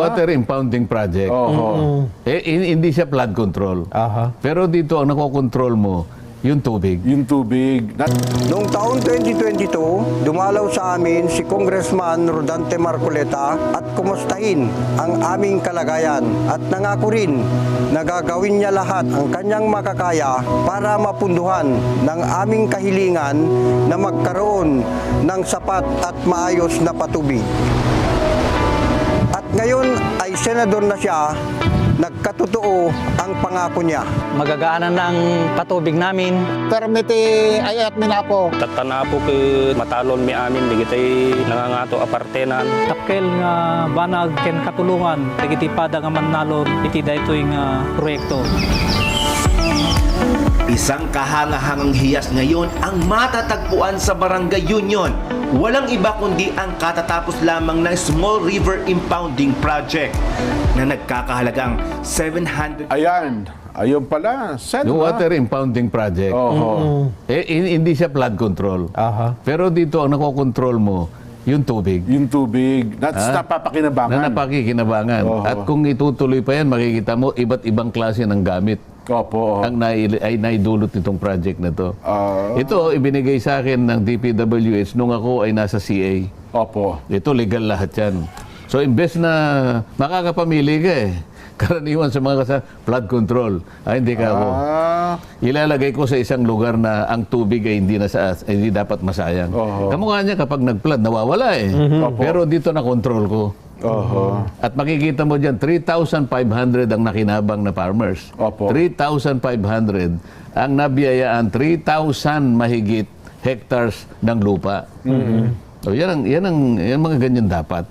water impounding project. Hindi siya flood control. Pero dito, ang nakokontrol mo, yung tubig. Yung tubig. Noong taon 2022, dumalaw sa amin si Congressman Rodante Marcoleta at kumustahin ang aming kalagayan at nangako rin na gagawin niya lahat ang kanyang makakaya para mapunduhan ng aming kahilingan na magkaroon ng sapat at maayos na patubig. At ngayon ay senador na siya, nagkatotoo ang pangako niya. Magagaanan ng patubig namin. Permiti ayat minapo. Tatana po ke matalon mi amin digitay nangangato apartenan. Takkel nga banag ken katulungan dagiti pada nga mannalon iti daytoy nga proyekto. Isang kahangahangang hiyas ngayon ang matatagpuan sa Barangay Union. Walang iba kundi ang katatapos lamang ng Small River Impounding Project na nagkakahalagang 700... Ayun pala. Yung water impounding project. Hindi siya flood control. Pero dito, ang nakokontrol mo, yung tubig. Yung tubig. Napapakinabangan. Na napakikinabangan. At kung itutuloy pa yan, makikita mo iba't ibang klase ng gamit. Ang naidulot nitong project na to. Ito, ibinigay sa akin ng DPWH nung ako ay nasa CA. Ito, legal lahat yan. So, imbes na makakapamili ka karaniwan sa mga flood control. Hindi ka ako. Ilalagay ko sa isang lugar na ang tubig ay hindi dapat masayang. Kamukha niya kapag nag-flood, nawawala Pero dito na control ko. At makikita mo dyan, 3,500 ang nakinabang na farmers. 3,500 ang nabiyayaan, 3,000 mahigit hectares ng lupa. So, yan mga ganyan dapat.